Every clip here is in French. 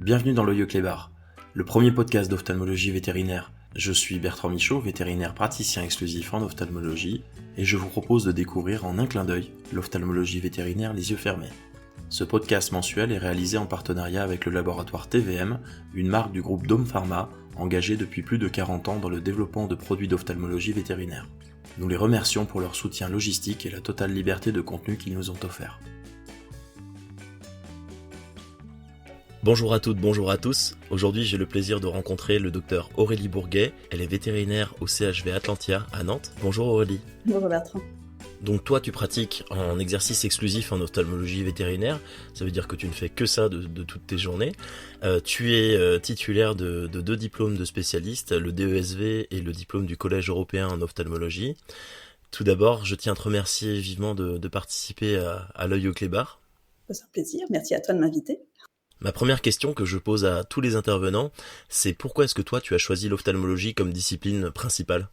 Bienvenue dans l'Oeil Clébar, le premier podcast d'ophtalmologie vétérinaire. Je suis Bertrand Michaud, vétérinaire praticien exclusif en ophtalmologie, et je vous propose de découvrir en un clin d'œil l'ophtalmologie vétérinaire les yeux fermés. Ce podcast mensuel est réalisé en partenariat avec le laboratoire TVM, une marque du groupe Dome Pharma, engagée depuis plus de 40 ans dans le développement de produits d'ophtalmologie vétérinaire. Nous les remercions pour leur soutien logistique et la totale liberté de contenu qu'ils nous ont offert. Bonjour à toutes, bonjour à tous. Aujourd'hui, j'ai le plaisir de rencontrer le docteur Aurélie Bourguet. Elle est vétérinaire au CHV Atlantia à Nantes. Bonjour Aurélie. Bonjour Bertrand. Donc toi, tu pratiques en exercice exclusif en ophtalmologie vétérinaire. Ça veut dire que tu ne fais que ça de toutes tes journées. Tu es titulaire de 2 diplômes de spécialiste, le DESV et le diplôme du Collège européen en ophtalmologie. Tout d'abord, je tiens à te remercier vivement de participer à l'Oeil au Clébar. C'est un plaisir, merci à toi de m'inviter. Ma première question que je pose à tous les intervenants, c'est pourquoi est-ce que toi tu as choisi l'ophtalmologie comme discipline principale ?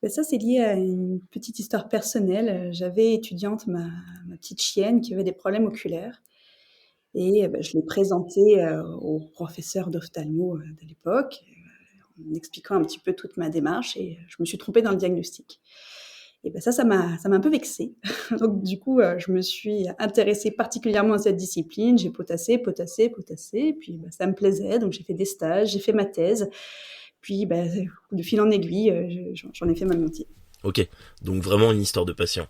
Ça, c'est lié à une petite histoire personnelle. J'avais étudiante ma petite chienne qui avait des problèmes oculaires et je l'ai présentée au professeur d'ophtalmo de l'époque en expliquant un petit peu toute ma démarche et je me suis trompée dans le diagnostic. Et ça m'a un peu vexée. Donc du coup, je me suis intéressée particulièrement à cette discipline. J'ai potassé, et puis ça me plaisait. Donc j'ai fait des stages, j'ai fait ma thèse. Puis de fil en aiguille, j'en ai fait ma métier. Ok, donc vraiment une histoire de patient.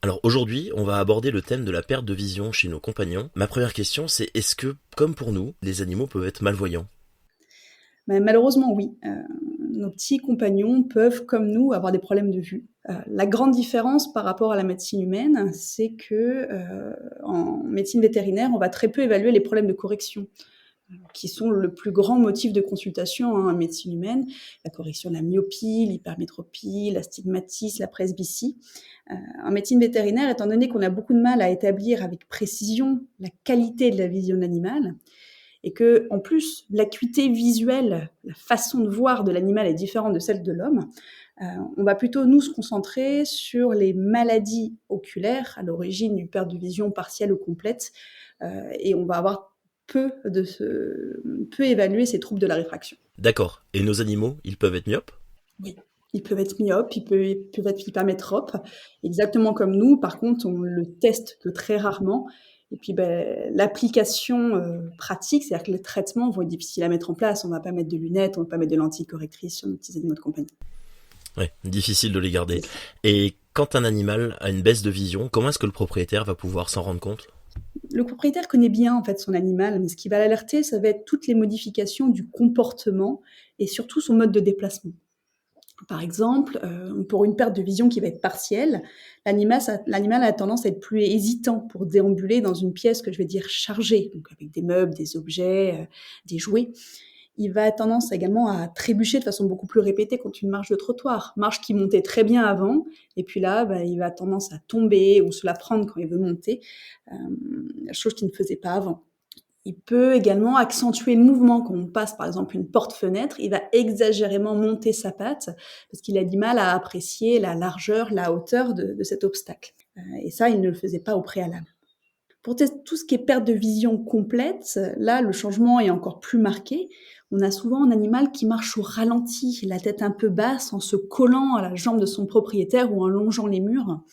Alors aujourd'hui, on va aborder le thème de la perte de vision chez nos compagnons. Ma première question, c'est est-ce que, comme pour nous, les animaux peuvent être malvoyants ? Malheureusement, oui. Nos petits compagnons peuvent, comme nous, avoir des problèmes de vue. La grande différence par rapport à la médecine humaine, c'est que en médecine vétérinaire, on va très peu évaluer les problèmes de correction, qui sont le plus grand motif de consultation en médecine humaine. La correction de la myopie, l'hypermétropie, l'astigmatisme, la presbytie. En médecine vétérinaire, étant donné qu'on a beaucoup de mal à établir avec précision la qualité de la vision de l'animal, et que, en plus, l'acuité visuelle, la façon de voir de l'animal est différente de celle de l'homme, on va plutôt nous se concentrer sur les maladies oculaires à l'origine d'une perte de vision partielle ou complète, et on va avoir peu évaluer ces troubles de la réfraction. D'accord. Et nos animaux, ils peuvent être myopes ? Oui. Ils peuvent être myopes, ils peuvent être hypermétropes, exactement comme nous. Par contre, on le teste que très rarement. Et puis, l'application pratique, c'est-à-dire que les traitements vont être difficiles à mettre en place. On ne va pas mettre de lunettes, on ne va pas mettre de lentilles correctrices sur nos petits animaux de compagnie. Ouais, difficile de les garder. Et quand un animal a une baisse de vision, comment est-ce que le propriétaire va pouvoir s'en rendre compte ? Le propriétaire connaît bien en fait son animal, mais ce qui va l'alerter, ça va être toutes les modifications du comportement et surtout son mode de déplacement. Par exemple, pour une perte de vision qui va être partielle, l'animal a tendance à être plus hésitant pour déambuler dans une pièce que je vais dire chargée, donc avec des meubles, des objets, des jouets. Il va avoir tendance également à trébucher de façon beaucoup plus répétée contre une marche de trottoir, marche qui montait très bien avant, et puis là, il va avoir tendance à tomber ou se la prendre quand il veut monter, chose qu'il ne faisait pas avant. Il peut également accentuer le mouvement. Quand on passe, par exemple, une porte-fenêtre, il va exagérément monter sa patte parce qu'il a du mal à apprécier la largeur, la hauteur de cet obstacle. Et ça, il ne le faisait pas au préalable. Pour tout ce qui est perte de vision complète, là, le changement est encore plus marqué. On a souvent un animal qui marche au ralenti, la tête un peu basse, en se collant à la jambe de son propriétaire ou en longeant les murs.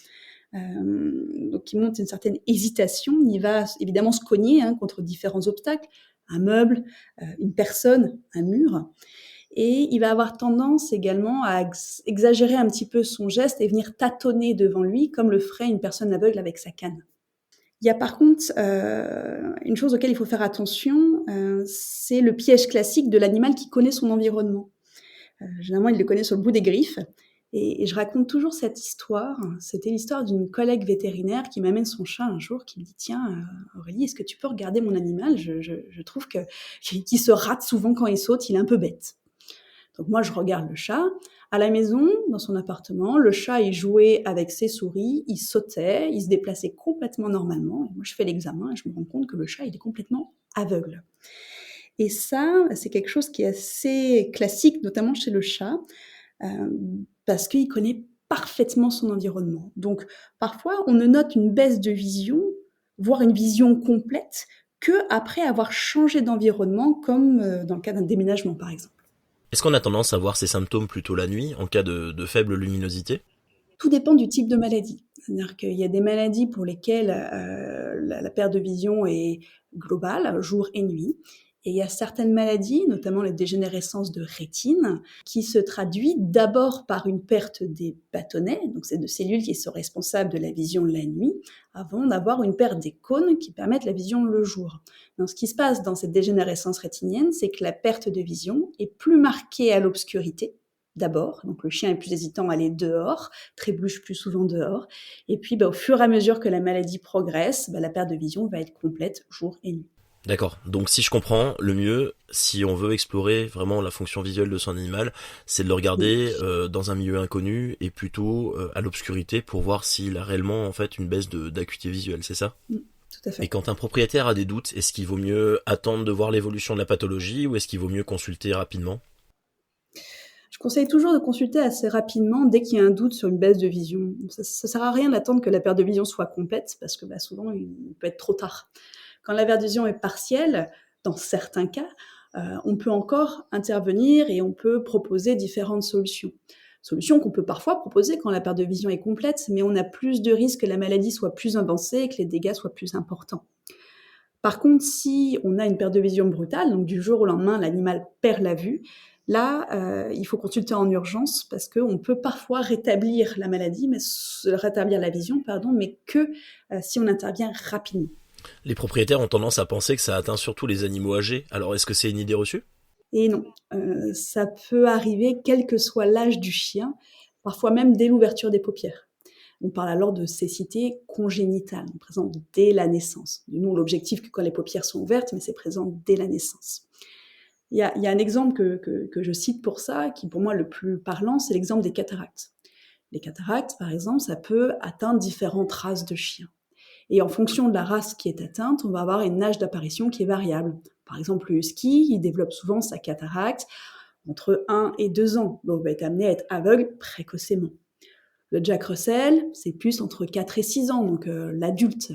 Donc il montre une certaine hésitation, il va évidemment se cogner contre différents obstacles, un meuble, une personne, un mur, et il va avoir tendance également à exagérer un petit peu son geste et venir tâtonner devant lui comme le ferait une personne aveugle avec sa canne. Il y a par contre une chose auquel il faut faire attention, c'est le piège classique de l'animal qui connaît son environnement. Généralement, il le connaît sur le bout des griffes. Et je raconte toujours cette histoire. C'était l'histoire d'une collègue vétérinaire qui m'amène son chat un jour, qui me dit « Tiens, Aurélie, est-ce que tu peux regarder mon animal ? Je trouve qu'il se rate souvent quand il saute, il est un peu bête. » Donc moi, je regarde le chat. À la maison, dans son appartement, le chat, il jouait avec ses souris, il sautait, il se déplaçait complètement normalement. Et moi, je fais l'examen et je me rends compte que le chat, il est complètement aveugle. Et ça, c'est quelque chose qui est assez classique, notamment chez le chat, parce qu'il connaît parfaitement son environnement. Donc, parfois, on ne note une baisse de vision, voire une vision complète, qu'après avoir changé d'environnement, comme dans le cas d'un déménagement par exemple. Est-ce qu'on a tendance à voir ces symptômes plutôt la nuit, en cas de faible luminosité ? Tout dépend du type de maladie. C'est-à-dire qu'il y a des maladies pour lesquelles la perte de vision est globale, jour et nuit. Et il y a certaines maladies, notamment la dégénérescence de rétine, qui se traduit d'abord par une perte des bâtonnets, donc c'est de cellules qui sont responsables de la vision la nuit, avant d'avoir une perte des cônes qui permettent la vision le jour. Donc, ce qui se passe dans cette dégénérescence rétinienne, c'est que la perte de vision est plus marquée à l'obscurité, d'abord, donc le chien est plus hésitant à aller dehors, trébuche plus souvent dehors, et puis au fur et à mesure que la maladie progresse, la perte de vision va être complète jour et nuit. D'accord, donc si je comprends, le mieux, si on veut explorer vraiment la fonction visuelle de son animal, c'est de le regarder dans un milieu inconnu et plutôt à l'obscurité pour voir s'il a réellement en fait une baisse d'acuité visuelle, c'est ça ? Tout à fait. Et quand un propriétaire a des doutes, est-ce qu'il vaut mieux attendre de voir l'évolution de la pathologie ou est-ce qu'il vaut mieux consulter rapidement ? Je conseille toujours de consulter assez rapidement dès qu'il y a un doute sur une baisse de vision. Ça sert à rien d'attendre que la perte de vision soit complète, parce que souvent, il peut être trop tard. Quand la perte de vision est partielle, dans certains cas, on peut encore intervenir et on peut proposer différentes solutions. Solutions qu'on peut parfois proposer quand la perte de vision est complète, mais on a plus de risques que la maladie soit plus avancée et que les dégâts soient plus importants. Par contre, si on a une perte de vision brutale, donc du jour au lendemain, l'animal perd la vue, là, il faut consulter en urgence parce qu'on peut parfois rétablir la maladie, rétablir la vision, mais que si on intervient rapidement. Les propriétaires ont tendance à penser que ça atteint surtout les animaux âgés, alors est-ce que c'est une idée reçue ? Et non, ça peut arriver quel que soit l'âge du chien, parfois même dès l'ouverture des paupières. On parle alors de cécité congénitale, présente dès la naissance. Nous, l'objectif que quand les paupières sont ouvertes, mais c'est présent dès la naissance. Il y a un exemple que je cite pour ça, qui pour moi le plus parlant, c'est l'exemple des cataractes. Les cataractes, par exemple, ça peut atteindre différentes races de chiens. Et en fonction de la race qui est atteinte, on va avoir une âge d'apparition qui est variable. Par exemple, le husky, il développe souvent sa cataracte entre 1 et 2 ans, donc va être amené à être aveugle précocement. Le Jack Russell, c'est plus entre 4 et 6 ans, donc l'adulte.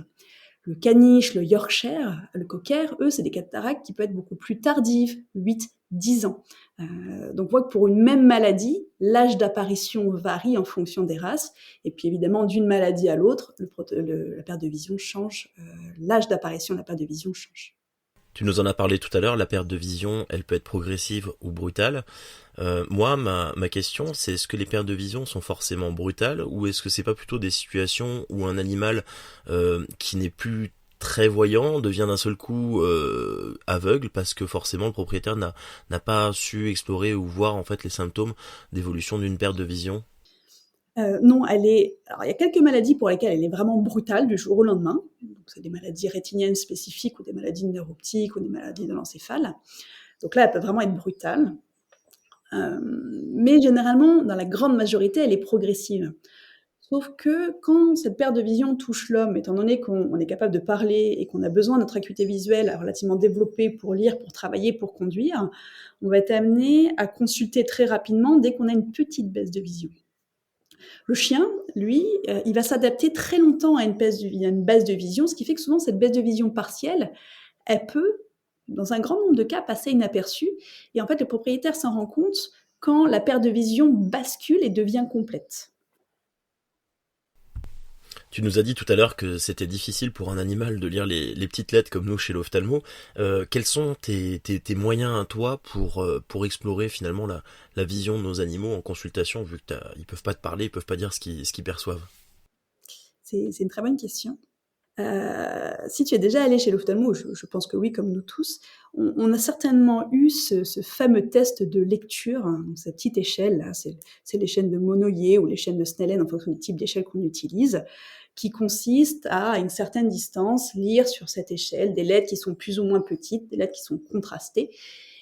Le caniche, le Yorkshire, le cocker, eux, c'est des cataractes qui peuvent être beaucoup plus tardives, 8, 10 ans. Donc on voit que pour une même maladie, l'âge d'apparition varie en fonction des races. Et puis évidemment, d'une maladie à l'autre, la perte de vision change, l'âge d'apparition de la perte de vision change. Tu nous en as parlé tout à l'heure, la perte de vision, elle peut être progressive ou brutale. Moi, ma question, c'est est-ce que les pertes de vision sont forcément brutales ou est-ce que c'est pas plutôt des situations où un animal qui n'est plus très voyant devient d'un seul coup aveugle parce que forcément le propriétaire n'a pas su explorer ou voir en fait les symptômes d'évolution d'une perte de vision ? Non, alors il y a quelques maladies pour lesquelles elle est vraiment brutale du jour au lendemain. Donc, c'est des maladies rétiniennes spécifiques ou des maladies neuroptiques ou des maladies de l'encéphale. Donc là, elle peut vraiment être brutale. Mais généralement, dans la grande majorité, elle est progressive. Sauf que quand cette perte de vision touche l'homme, étant donné qu'on est capable de parler et qu'on a besoin de notre acuité visuelle relativement développée pour lire, pour travailler, pour conduire, on va être amené à consulter très rapidement dès qu'on a une petite baisse de vision. Le chien, lui, il va s'adapter très longtemps à une baisse de vision, ce qui fait que souvent cette baisse de vision partielle, elle peut, dans un grand nombre de cas, passer inaperçue. Et en fait, le propriétaire s'en rend compte quand la perte de vision bascule et devient complète. Tu nous as dit tout à l'heure que c'était difficile pour un animal de lire les petites lettres comme nous chez l'ophtalmo. Quels sont tes moyens à toi pour explorer finalement la vision de nos animaux en consultation, vu qu'ils peuvent pas te parler, ils peuvent pas dire ce qu'ils perçoivent ? C'est une très bonne question. Si tu es déjà allé chez l'ophtalmo, je pense que oui, comme nous tous, on a certainement eu ce fameux test de lecture, hein, cette petite échelle, là, c'est les chaînes de Monod ou les chaînes de Snellen en fonction du type d'échelle qu'on utilise, qui consiste à une certaine distance, lire sur cette échelle des lettres qui sont plus ou moins petites, des lettres qui sont contrastées.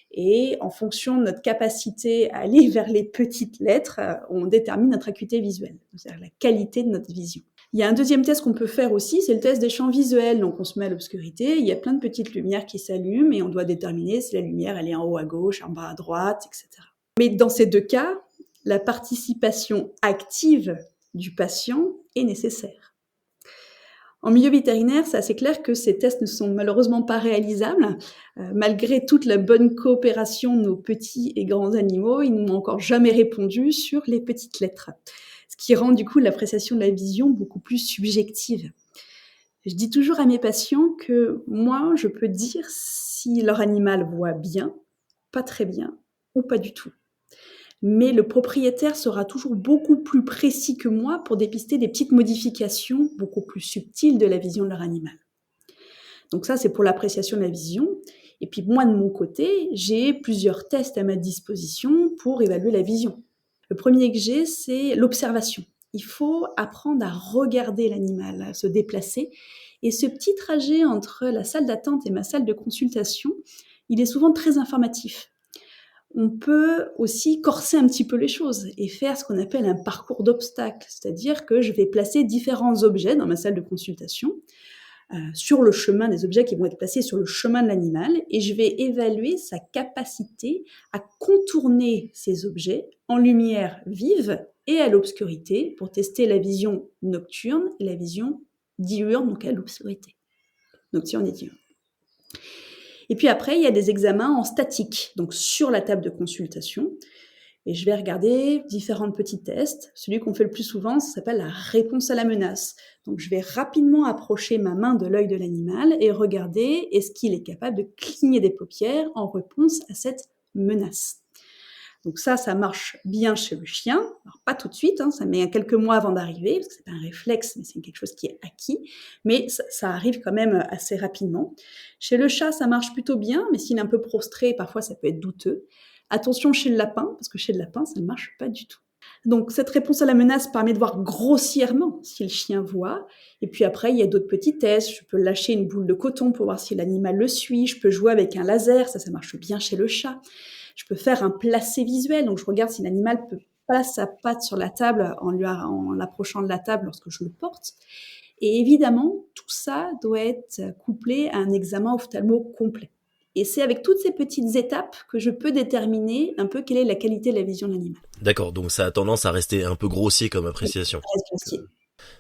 Et en fonction de notre capacité à aller vers les petites lettres, on détermine notre acuité visuelle, c'est-à-dire la qualité de notre vision. Il y a un deuxième test qu'on peut faire aussi, c'est le test des champs visuels. Donc on se met à l'obscurité, il y a plein de petites lumières qui s'allument et on doit déterminer si la lumière elle est en haut à gauche, en bas à droite, etc. Mais dans ces deux cas, la participation active du patient est nécessaire. En milieu vétérinaire, c'est assez clair que ces tests ne sont malheureusement pas réalisables. Malgré toute la bonne coopération de nos petits et grands animaux, ils n'ont encore jamais répondu sur les petites lettres. Ce qui rend du coup l'appréciation de la vision beaucoup plus subjective. Je dis toujours à mes patients que moi, je peux dire si leur animal voit bien, pas très bien ou pas du tout. Mais le propriétaire sera toujours beaucoup plus précis que moi pour dépister des petites modifications beaucoup plus subtiles de la vision de leur animal. Donc ça, c'est pour l'appréciation de la vision. Et puis moi, de mon côté, j'ai plusieurs tests à ma disposition pour évaluer la vision. Le premier que j'ai, c'est l'observation. Il faut apprendre à regarder l'animal, à se déplacer. Et ce petit trajet entre la salle d'attente et ma salle de consultation, il est souvent très informatif. On peut aussi corser un petit peu les choses et faire ce qu'on appelle un parcours d'obstacles, c'est-à-dire que je vais placer différents objets dans ma salle de consultation sur le chemin des objets qui vont être placés sur le chemin de l'animal et je vais évaluer sa capacité à contourner ces objets en lumière vive et à l'obscurité pour tester la vision nocturne et la vision diurne, donc à l'obscurité. Nocturne et diurne. Et puis après, il y a des examens en statique, donc sur la table de consultation. Et je vais regarder différents petits tests. Celui qu'on fait le plus souvent, ça s'appelle la réponse à la menace. Donc je vais rapidement approcher ma main de l'œil de l'animal et regarder est-ce qu'il est capable de cligner des paupières en réponse à cette menace. Donc ça marche bien chez le chien. Alors pas tout de suite, ça met quelques mois avant d'arriver, parce que c'est pas un réflexe, mais c'est quelque chose qui est acquis. Mais ça arrive quand même assez rapidement. Chez le chat, ça marche plutôt bien, mais s'il est un peu prostré, parfois ça peut être douteux. Attention chez le lapin, parce que chez le lapin, ça ne marche pas du tout. Donc cette réponse à la menace permet de voir grossièrement si le chien voit. Et puis après, il y a d'autres petits tests. Je peux lâcher une boule de coton pour voir si l'animal le suit. Je peux jouer avec un laser, ça marche bien chez le chat. Je peux faire un placé visuel, donc je regarde si l'animal peut passer sa patte sur la table en l'approchant de la table lorsque je le porte. Et évidemment, tout ça doit être couplé à un examen ophtalmo complet. Et c'est avec toutes ces petites étapes que je peux déterminer un peu quelle est la qualité de la vision de l'animal. D'accord, donc ça a tendance à rester un peu grossier comme appréciation. Ça reste grossier.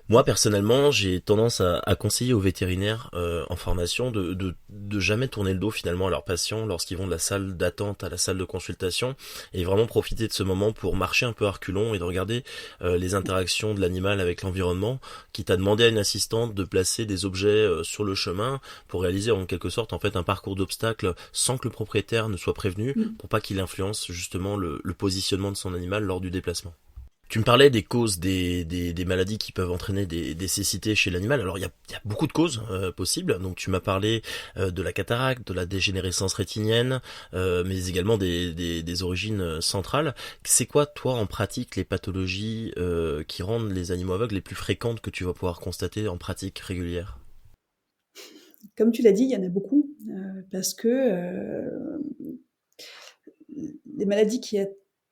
Moi personnellement, j'ai tendance à conseiller aux vétérinaires en formation de jamais tourner le dos finalement à leurs patients lorsqu'ils vont de la salle d'attente à la salle de consultation et vraiment profiter de ce moment pour marcher un peu à reculons et de regarder les interactions de l'animal avec l'environnement, quitte à demander à une assistante de placer des objets sur le chemin pour réaliser en quelque sorte en fait un parcours d'obstacles sans que le propriétaire ne soit prévenu pour pas qu'il influence justement le positionnement de son animal lors du déplacement. Tu me parlais des causes des maladies qui peuvent entraîner des cécités chez l'animal. Alors il y a beaucoup de causes possibles. Donc tu m'as parlé de la cataracte, de la dégénérescence rétinienne, mais également des origines centrales. C'est quoi toi en pratique les pathologies qui rendent les animaux aveugles les plus fréquentes que tu vas pouvoir constater en pratique régulière? Comme tu l'as dit, il y en a beaucoup parce que les maladies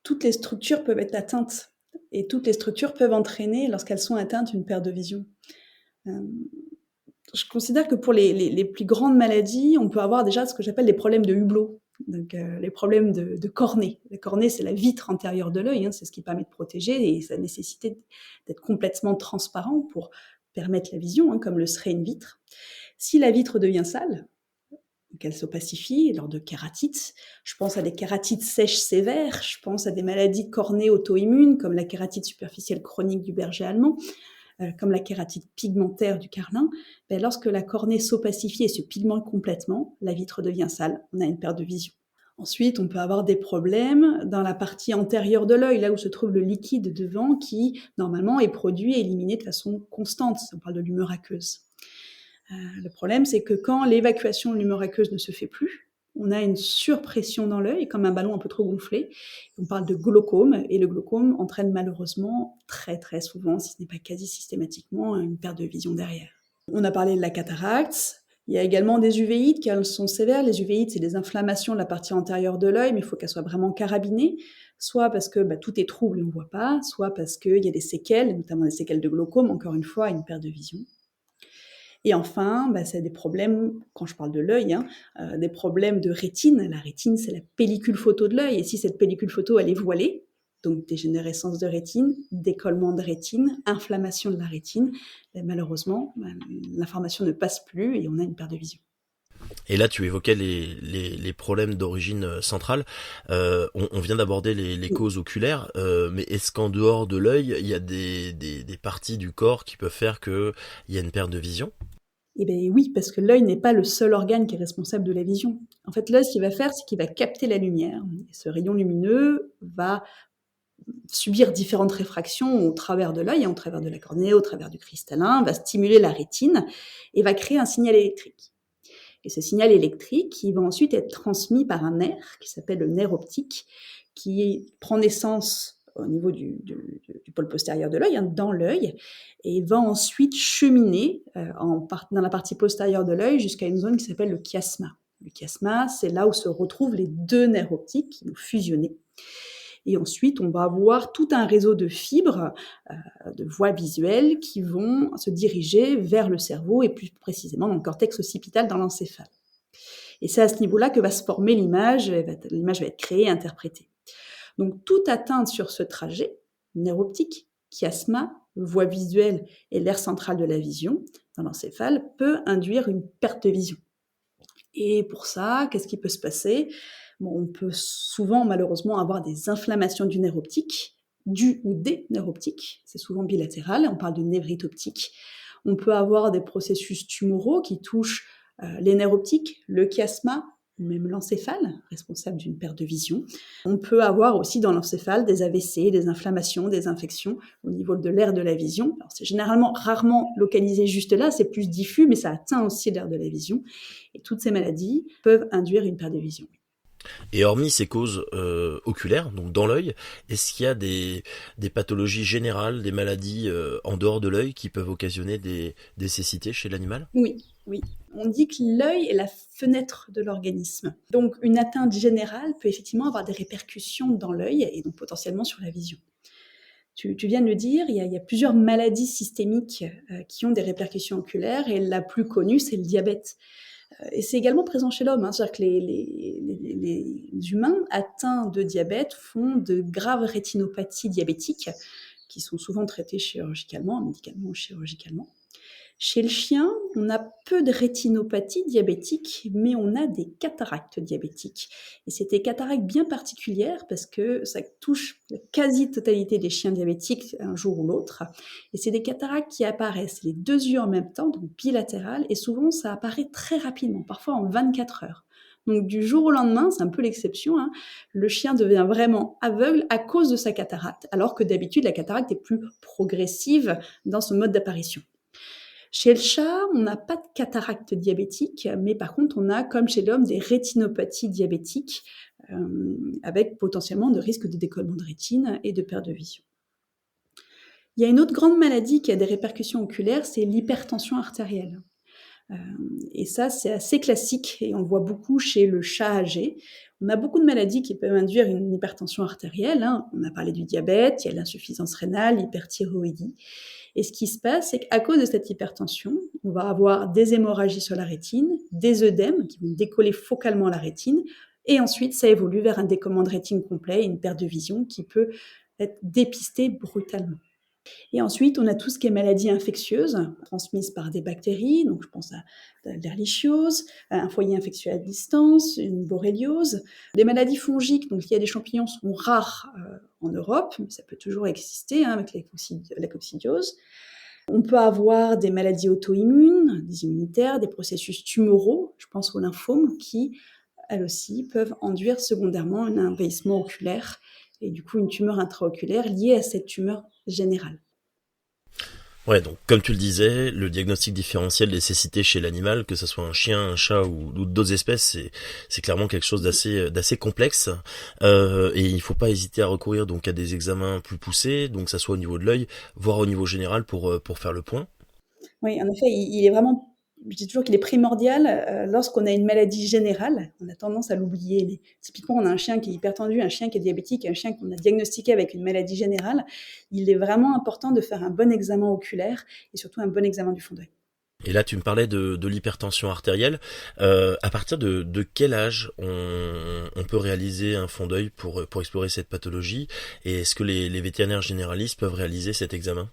toutes les structures peuvent être atteintes. Et toutes les structures peuvent entraîner, lorsqu'elles sont atteintes, une perte de vision. Je considère que pour les plus grandes maladies, on peut avoir déjà ce que j'appelle des problèmes de hublot, donc les problèmes de cornée. La cornée, c'est la vitre antérieure de l'œil, c'est ce qui permet de protéger, et ça nécessite d'être complètement transparent pour permettre la vision, comme le serait une vitre. Si la vitre devient sale, qu'elle s'opacifie lors de kératites. Je pense à des kératites sèches sévères, je pense à des maladies de cornée auto-immunes, comme la kératite superficielle chronique du berger allemand, comme la kératite pigmentaire du carlin. Lorsque la cornée s'opacifie et se pigmente complètement, la vitre devient sale, on a une perte de vision. Ensuite, on peut avoir des problèmes dans la partie antérieure de l'œil, là où se trouve le liquide devant, qui normalement est produit et éliminé de façon constante. On parle de l'humeur aqueuse. Le problème, c'est que quand l'évacuation de l'humeur aqueuse ne se fait plus, on a une surpression dans l'œil, comme un ballon un peu trop gonflé. On parle de glaucome, et le glaucome entraîne malheureusement très très souvent, si ce n'est pas quasi systématiquement, une perte de vision derrière. On a parlé de la cataracte. Il y a également des uvéites qui sont sévères. Les uvéites, c'est des inflammations de la partie antérieure de l'œil, mais il faut qu'elles soient vraiment carabinées, soit parce que tout est trouble et on ne voit pas, soit parce qu'il y a des séquelles, notamment des séquelles de glaucome, encore une fois, une perte de vision. Et enfin, c'est des problèmes, quand je parle de l'œil, des problèmes de rétine. La rétine, c'est la pellicule photo de l'œil. Et si cette pellicule photo, elle est voilée, Donc dégénérescence de rétine, décollement de rétine, inflammation de la rétine. Et malheureusement, l'information ne passe plus et on a une perte de vision. Et là, tu évoquais les problèmes d'origine centrale. On vient d'aborder les causes oculaires, mais est-ce qu'en dehors de l'œil, il y a des parties du corps qui peuvent faire qu'il y a une perte de vision? Eh bien oui, parce que l'œil n'est pas le seul organe qui est responsable de la vision. En fait, l'œil, ce qu'il va faire, c'est qu'il va capter la lumière. Et ce rayon lumineux va subir différentes réfractions au travers de l'œil, au travers de la cornée, au travers du cristallin, va stimuler la rétine et va créer un signal électrique. Et ce signal électrique, il va ensuite être transmis par un nerf qui s'appelle le nerf optique, qui prend naissance au niveau du pôle postérieur de l'œil, dans l'œil, et va ensuite cheminer dans la partie postérieure de l'œil jusqu'à une zone qui s'appelle le chiasma. Le chiasma, c'est là où se retrouvent les deux nerfs optiques qui vont fusionner. Et ensuite, on va avoir tout un réseau de fibres, de voies visuelles qui vont se diriger vers le cerveau et plus précisément dans le cortex occipital, dans l'encéphale. Et c'est à ce niveau-là que va se former l'image, l'image va être créée et interprétée. Donc toute atteinte sur ce trajet, nerf optique, chiasma, voie visuelle et l'aire centrale de la vision, dans l'encéphale, peut induire une perte de vision. Et pour ça, qu'est-ce qui peut se passer ? On peut souvent, malheureusement, avoir des inflammations du nerf optique, du ou des nerfs optiques. C'est souvent bilatéral, on parle de névrite optique. On peut avoir des processus tumoraux qui touchent les nerfs optiques, le chiasma, ou même l'encéphale, responsable d'une perte de vision. On peut avoir aussi dans l'encéphale des AVC, des inflammations, des infections au niveau de l'aire de la vision. Alors, c'est rarement localisé juste là, c'est plus diffus, mais ça atteint aussi l'aire de la vision. Et toutes ces maladies peuvent induire une perte de vision. Et hormis ces causes oculaires, donc dans l'œil, est-ce qu'il y a des pathologies générales, des maladies en dehors de l'œil qui peuvent occasionner des cécités chez l'animal? Oui. On dit que l'œil est la fenêtre de l'organisme. Donc une atteinte générale peut effectivement avoir des répercussions dans l'œil et donc potentiellement sur la vision. Tu viens de le dire, il y a plusieurs maladies systémiques qui ont des répercussions oculaires et la plus connue, c'est le diabète. Et c'est également présent chez l'homme, c'est-à-dire que les humains atteints de diabète font de graves rétinopathies diabétiques qui sont souvent traitées médicalement ou chirurgicalement. Chez le chien, on a peu de rétinopathie diabétique, mais on a des cataractes diabétiques. Et c'est des cataractes bien particulières parce que ça touche la quasi-totalité des chiens diabétiques un jour ou l'autre. Et c'est des cataractes qui apparaissent les deux yeux en même temps, donc bilatérales, et souvent ça apparaît très rapidement, parfois en 24 heures. Donc du jour au lendemain, c'est un peu l'exception, le chien devient vraiment aveugle à cause de sa cataracte, alors que d'habitude la cataracte est plus progressive dans son mode d'apparition. Chez le chat, on n'a pas de cataracte diabétique, mais par contre, on a, comme chez l'homme, des rétinopathies diabétiques avec potentiellement de risques de décollement de rétine et de perte de vision. Il y a une autre grande maladie qui a des répercussions oculaires, c'est l'hypertension artérielle. Et ça, c'est assez classique et on le voit beaucoup chez le chat âgé. On a beaucoup de maladies qui peuvent induire une hypertension artérielle. On a parlé du diabète, il y a l'insuffisance rénale, l'hyperthyroïdie. Et ce qui se passe, c'est qu'à cause de cette hypertension, on va avoir des hémorragies sur la rétine, des œdèmes qui vont décoller focalement la rétine, et ensuite ça évolue vers un décollement de rétine complet, une perte de vision qui peut être dépistée brutalement. Et ensuite, on a tout ce qui est maladies infectieuses, transmises par des bactéries, donc je pense à l'ehrlichiose, un foyer infectieux à distance, une borréliose. Des maladies fongiques, donc liées à des champignons, sont rares en Europe, mais ça peut toujours exister avec la coccidiose. On peut avoir des maladies auto-immunes, des immunitaires, des processus tumoraux, je pense aux lymphomes, qui, elles aussi, peuvent induire secondairement un envahissement oculaire et du coup une tumeur intraoculaire liée à cette tumeur générale. Ouais, donc comme tu le disais, le diagnostic différentiel des cécités chez l'animal, que ce soit un chien, un chat ou d'autres espèces, c'est clairement quelque chose d'assez complexe. Et il faut pas hésiter à recourir donc à des examens plus poussés, donc ça soit au niveau de l'œil, voire au niveau général pour faire le point. Oui, en effet, il est vraiment. Je dis toujours qu'il est primordial lorsqu'on a une maladie générale. On a tendance à l'oublier. Mais typiquement, on a un chien qui est hypertendu, un chien qui est diabétique, un chien qu'on a diagnostiqué avec une maladie générale. Il est vraiment important de faire un bon examen oculaire et surtout un bon examen du fond d'œil. Et là, tu me parlais de l'hypertension artérielle. À partir de quel âge on peut réaliser un fond d'œil pour explorer cette pathologie? Et est-ce que les vétérinaires généralistes peuvent réaliser cet examen?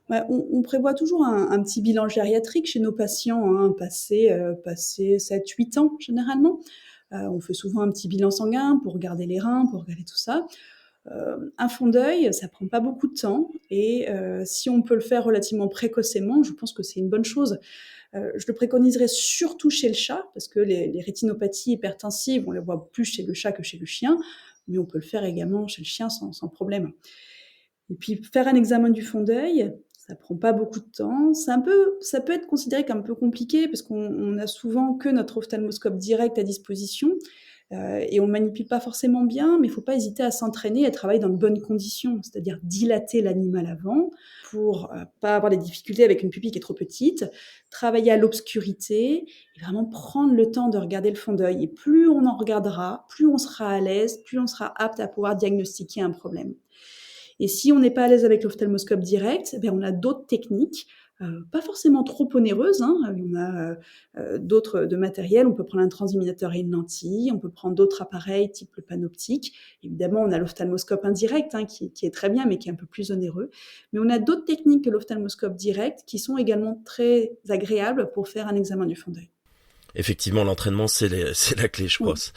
Bah, on prévoit toujours un petit bilan gériatrique chez nos patients, hein, passé 7-8 ans généralement. On fait souvent un petit bilan sanguin pour regarder les reins, pour regarder tout ça. Un fond d'œil, ça prend pas beaucoup de temps et si on peut le faire relativement précocement, je pense que c'est une bonne chose. Je le préconiserais surtout chez le chat parce que les rétinopathies hypertensives, on les voit plus chez le chat que chez le chien, mais on peut le faire également chez le chien sans problème. Et puis faire un examen du fond d'œil, ça prend pas beaucoup de temps. Ça peut être considéré comme un peu compliqué parce qu'on a souvent que notre ophtalmoscope direct à disposition et on le manipule pas forcément bien, mais il faut pas hésiter à s'entraîner et à travailler dans de bonnes conditions, c'est-à-dire dilater l'animal avant pour pas avoir des difficultés avec une pupille qui est trop petite, travailler à l'obscurité et vraiment prendre le temps de regarder le fond d'œil. Et plus on en regardera, plus on sera à l'aise, plus on sera apte à pouvoir diagnostiquer un problème. Et si on n'est pas à l'aise avec l'ophtalmoscope direct, on a d'autres techniques, pas forcément trop onéreuses, hein. On a d'autres de matériel. On peut prendre un transilluminateur et une lentille. On peut prendre d'autres appareils type le panoptique. Évidemment, on a l'ophtalmoscope indirect, hein, qui est très bien, mais qui est un peu plus onéreux. Mais on a d'autres techniques que l'ophtalmoscope direct qui sont également très agréables pour faire un examen du fond d'œil. Effectivement, l'entraînement, c'est la clé, je Oui. pense.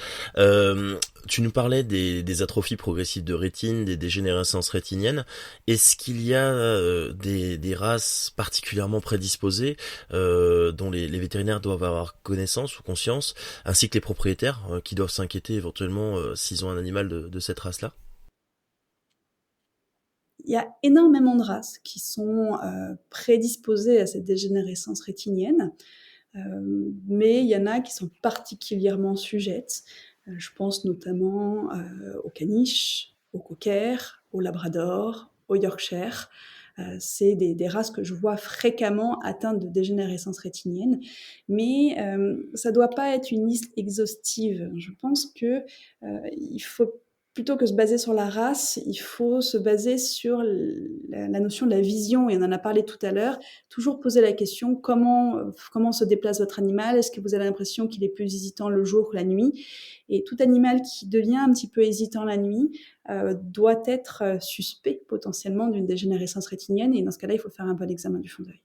Tu nous parlais des atrophies progressives de rétine, des dégénérescences rétiniennes. Est-ce qu'il y a des races particulièrement prédisposées dont les vétérinaires doivent avoir connaissance ou conscience, ainsi que les propriétaires qui doivent s'inquiéter éventuellement s'ils ont un animal de cette race-là? Il y a énormément de races qui sont prédisposées à cette dégénérescence rétinienne. Mais il y en a qui sont particulièrement sujettes. Je pense notamment au caniche, au cocker, au labrador, au yorkshire. C'est des races que je vois fréquemment atteintes de dégénérescence rétinienne, mais ça ne doit pas être une liste exhaustive. Je pense que il faut plutôt que se baser sur la race, il faut se baser sur la notion de la vision, et on en a parlé tout à l'heure. Toujours poser la question comment se déplace votre animal? Est-ce que vous avez l'impression qu'il est plus hésitant le jour que la nuit? Et tout animal qui devient un petit peu hésitant la nuit doit être suspect potentiellement d'une dégénérescence rétinienne, et dans ce cas-là, il faut faire un bon examen du fond d'œil.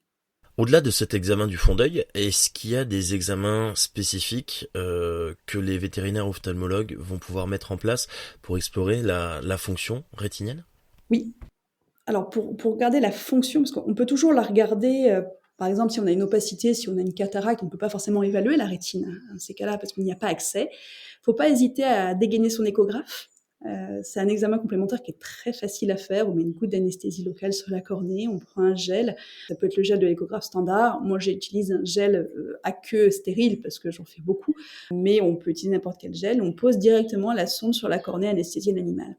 Au-delà de cet examen du fond d'œil, est-ce qu'il y a des examens spécifiques que les vétérinaires ophtalmologues vont pouvoir mettre en place pour explorer la fonction rétinienne? Oui. Alors pour regarder la fonction, parce qu'on peut toujours la regarder, par exemple si on a une opacité, si on a une cataracte, on ne peut pas forcément évaluer la rétine, hein, dans ces cas-là, parce qu'il n'y a pas accès. Il ne faut pas hésiter à dégainer son échographe. C'est un examen complémentaire qui est très facile à faire. On met une goutte d'anesthésie locale sur la cornée, on prend un gel. Ça peut être le gel de l'échographe standard. Moi, j'utilise un gel à queue stérile parce que j'en fais beaucoup. Mais on peut utiliser n'importe quel gel. On pose directement la sonde sur la cornée, anesthésier l'animal.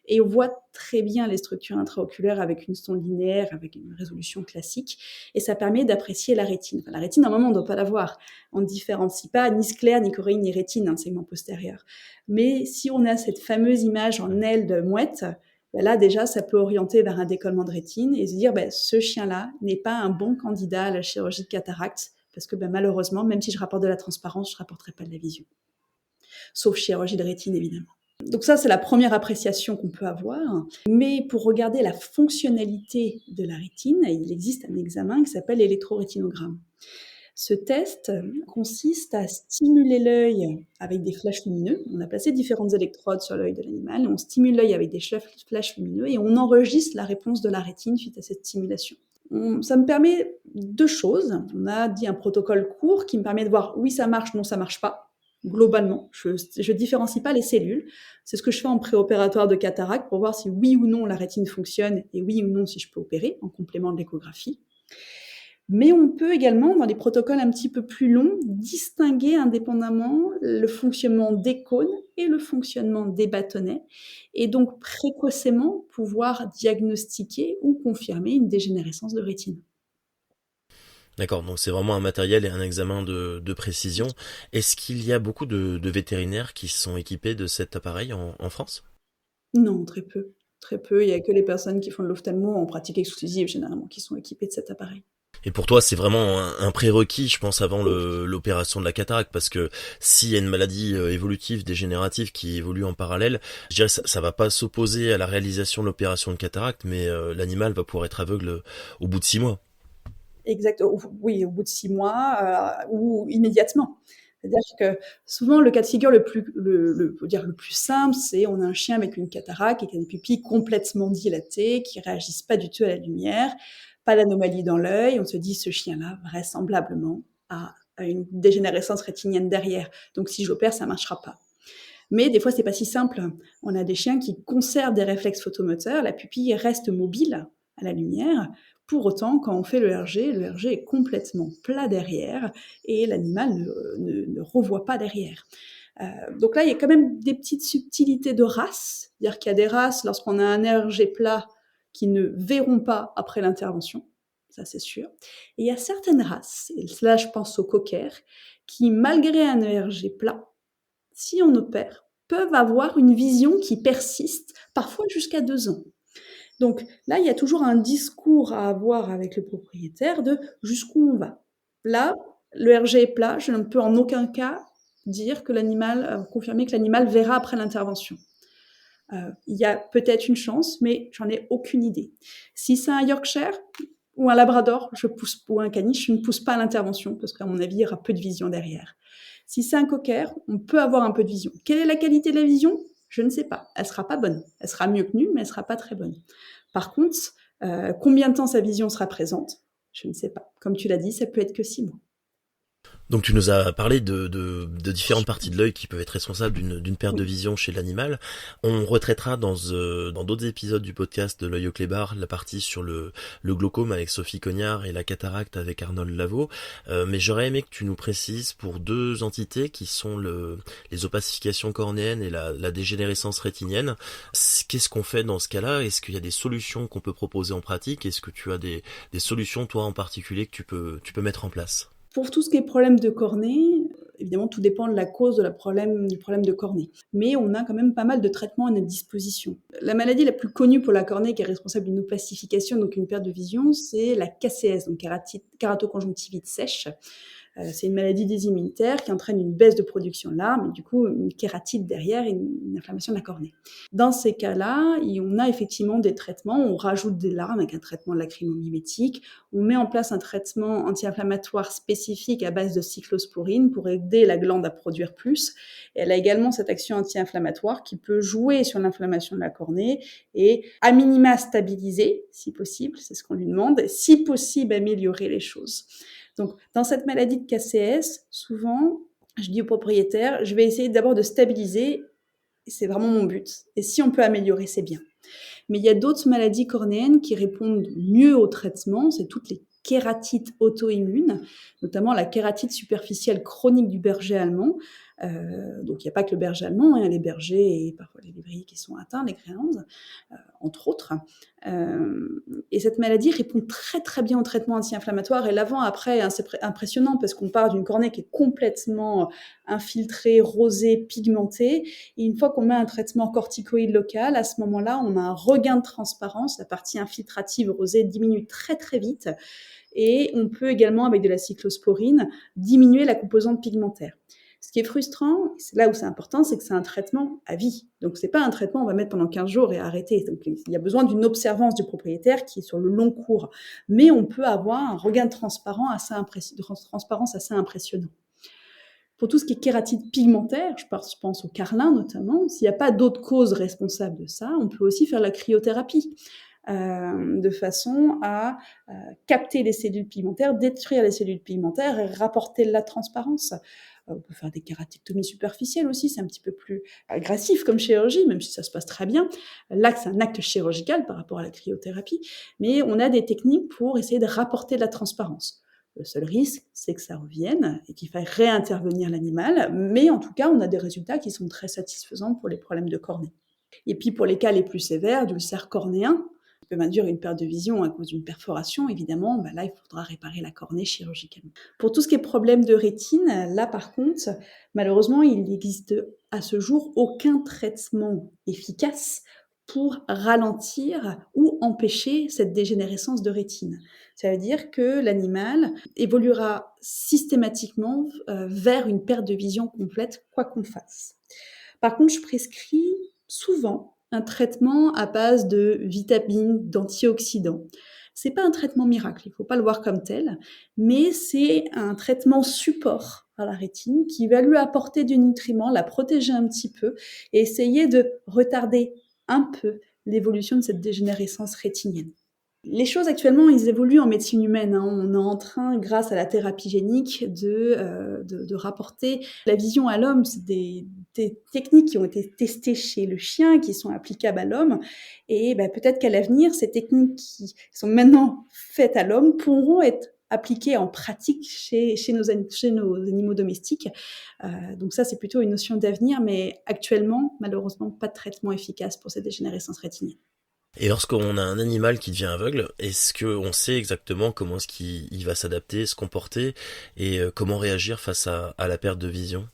Et on voit très bien les structures intraoculaires avec une sonde linéaire, avec une résolution classique. Et ça permet d'apprécier la rétine. Enfin, la rétine, normalement, on ne doit pas la voir. On ne différencie pas ni sclère, ni choroïde, ni rétine dans le segment postérieur. Mais si on a cette fameuse image en aile de mouette, là déjà, ça peut orienter vers un décollement de rétine et se dire ce chien-là n'est pas un bon candidat à la chirurgie de cataracte parce que malheureusement, même si je rapporte de la transparence, je ne rapporterai pas de la vision. Sauf chirurgie de rétine, évidemment. Donc ça, c'est la première appréciation qu'on peut avoir. Mais pour regarder la fonctionnalité de la rétine, il existe un examen qui s'appelle l'électrorétinogramme. Ce test consiste à stimuler l'œil avec des flashs lumineux. On a placé différentes électrodes sur l'œil de l'animal. On stimule l'œil avec des flashs lumineux et on enregistre la réponse de la rétine suite à cette stimulation. Ça me permet deux choses. On a dit un protocole court qui me permet de voir oui, ça marche, non, ça marche pas. Globalement, je ne différencie pas les cellules. C'est ce que je fais en préopératoire de cataracte pour voir si oui ou non la rétine fonctionne et oui ou non si je peux opérer en complément de l'échographie. Mais on peut également, dans des protocoles un petit peu plus longs, distinguer indépendamment le fonctionnement des cônes et le fonctionnement des bâtonnets, et donc précocement pouvoir diagnostiquer ou confirmer une dégénérescence de rétine. D'accord, donc c'est vraiment un matériel et un examen de précision. Est-ce qu'il y a beaucoup de vétérinaires qui sont équipés de cet appareil en France? Non, très peu. Très peu. Il n'y a que les personnes qui font de l'ophtalmo en pratique exclusive, généralement, qui sont équipées de cet appareil. Et pour toi, c'est vraiment un prérequis, je pense, avant l'opération de la cataracte, parce que s'il y a une maladie évolutive, dégénérative qui évolue en parallèle, je dirais que ça va pas s'opposer à la réalisation de l'opération de cataracte, mais l'animal va pouvoir être aveugle au bout de 6 mois. Exact, oui, au bout de 6 mois, ou immédiatement. C'est-à-dire que souvent le cas de figure faut dire le plus simple, c'est on a un chien avec une cataracte et qui a des pupilles complètement dilatées, qui réagissent pas du tout à la lumière, pas d'anomalie dans l'œil. On se dit ce chien-là vraisemblablement a une dégénérescence rétinienne derrière. Donc si j'opère, ça marchera pas. Mais des fois, c'est pas si simple. On a des chiens qui conservent des réflexes photomoteurs, la pupille reste mobile à la lumière. Pour autant, quand on fait le RG est complètement plat derrière et l'animal ne revoit pas derrière. Donc là, il y a quand même des petites subtilités de race. C'est-à-dire qu'il y a des races, lorsqu'on a un RG plat, qui ne verront pas après l'intervention. Ça, c'est sûr. Et il y a certaines races, et là, je pense au cocker, qui, malgré un ERG plat, si on opère, peuvent avoir une vision qui persiste, parfois jusqu'à 2 ans. Donc là, il y a toujours un discours à avoir avec le propriétaire de jusqu'où on va. Là, le RG est plat, je ne peux en aucun cas dire que confirmer que l'animal verra après l'intervention. Il y a peut-être une chance, mais j'en ai aucune idée. Si c'est un Yorkshire ou un Labrador, ou un caniche, je ne pousse pas à l'intervention parce qu'à mon avis, il y aura peu de vision derrière. Si c'est un cocker, on peut avoir un peu de vision. Quelle est la qualité de la vision ? Je ne sais pas. Elle sera pas bonne. Elle sera mieux que nulle, mais elle sera pas très bonne. Par contre, combien de temps sa vision sera présente ? Je ne sais pas. Comme tu l'as dit, ça peut être que 6 mois. Donc tu nous as parlé de différentes parties de l'œil qui peuvent être responsables d'une perte de vision chez l'animal. On retraitera dans d'autres épisodes du podcast de l'œil au clébard la partie sur le glaucome avec Sophie Cognard et la cataracte avec Arnold Lavaux. Mais j'aurais aimé que tu nous précises pour 2 entités qui sont les opacifications cornéennes et la dégénérescence rétinienne. Qu'est-ce qu'on fait dans ce cas-là ? Est-ce qu'il y a des solutions qu'on peut proposer en pratique ? Est-ce que tu as des solutions toi en particulier que tu peux mettre en place ? Pour tout ce qui est problème de cornée, évidemment, tout dépend de la cause du problème de cornée. Mais on a quand même pas mal de traitements à notre disposition. La maladie la plus connue pour la cornée qui est responsable d'une opacification, donc une perte de vision, c'est la KCS, donc kératoconjonctivite sèche. C'est une maladie des immunitaires qui entraîne une baisse de production de larmes et du coup une kératite derrière et une inflammation de la cornée. Dans ces cas-là, on a effectivement des traitements, on rajoute des larmes avec un traitement lacrymomimétique, on met en place un traitement anti-inflammatoire spécifique à base de cyclosporine pour aider la glande à produire plus. Et elle a également cette action anti-inflammatoire qui peut jouer sur l'inflammation de la cornée et à minima stabiliser, si possible, c'est ce qu'on lui demande, si possible améliorer les choses. Donc, dans cette maladie de KCS, souvent, je dis au propriétaire, je vais essayer d'abord de stabiliser, c'est vraiment mon but. Et si on peut améliorer, c'est bien. Mais il y a d'autres maladies cornéennes qui répondent mieux au traitement, c'est toutes les kératites auto-immunes, notamment la kératite superficielle chronique du berger allemand. Donc, il n'y a pas que le berger allemand, hein, les bergers et parfois les lévriers qui sont atteints, les greyhounds, entre autres. Et cette maladie répond très très bien au traitement anti-inflammatoire et l'avant-après est assez impressionnant parce qu'on part d'une cornée qui est complètement infiltrée, rosée, pigmentée et une fois qu'on met un traitement corticoïde local, à ce moment-là, on a un regain de transparence, la partie infiltrative rosée diminue très très vite et on peut également, avec de la cyclosporine, diminuer la composante pigmentaire. Ce qui est frustrant, c'est là où c'est important, c'est que c'est un traitement à vie. Donc, c'est pas un traitement on va mettre pendant 15 jours et arrêter. Donc, il y a besoin d'une observance du propriétaire qui est sur le long cours. Mais on peut avoir un regain de transparence assez impressionnant. Pour tout ce qui est kératite pigmentaire, je pense au carlin notamment, s'il n'y a pas d'autres causes responsables de ça, on peut aussi faire la cryothérapie. De façon à capter les cellules pigmentaires, détruire les cellules pigmentaires et rapporter la transparence. On peut faire des kératectomies superficielles aussi, c'est un petit peu plus agressif comme chirurgie, même si ça se passe très bien. Là, c'est un acte chirurgical par rapport à la cryothérapie, mais on a des techniques pour essayer de rapporter de la transparence. Le seul risque, c'est que ça revienne et qu'il faille réintervenir l'animal, mais en tout cas, on a des résultats qui sont très satisfaisants pour les problèmes de cornée. Et puis pour les cas les plus sévères, d'ulcère cornéen, qui peut induire une perte de vision à cause d'une perforation, évidemment, là, il faudra réparer la cornée chirurgicalement. Pour tout ce qui est problème de rétine, là, par contre, malheureusement, il n'existe à ce jour aucun traitement efficace pour ralentir ou empêcher cette dégénérescence de rétine. Ça veut dire que l'animal évoluera systématiquement vers une perte de vision complète, quoi qu'on fasse. Par contre, je prescris souvent un traitement à base de vitamines, d'antioxydants. C'est pas un traitement miracle, il faut pas le voir comme tel, mais c'est un traitement support à la rétine qui va lui apporter du nutriment, la protéger un petit peu et essayer de retarder un peu l'évolution de cette dégénérescence rétinienne. Les choses actuellement, ils évoluent en médecine humaine. On est en train, grâce à la thérapie génique, de rapporter la vision à l'homme. C'est des techniques qui ont été testées chez le chien, qui sont applicables à l'homme. Et peut-être qu'à l'avenir, ces techniques qui sont maintenant faites à l'homme pourront être appliquées en pratique chez nos animaux domestiques. Donc ça, c'est plutôt une notion d'avenir, mais actuellement, malheureusement, pas de traitement efficace pour cette dégénérescence rétinienne. Et lorsqu'on a un animal qui devient aveugle, est-ce qu'on sait exactement comment est-ce qu'il va s'adapter, se comporter et comment réagir face à la perte de vision?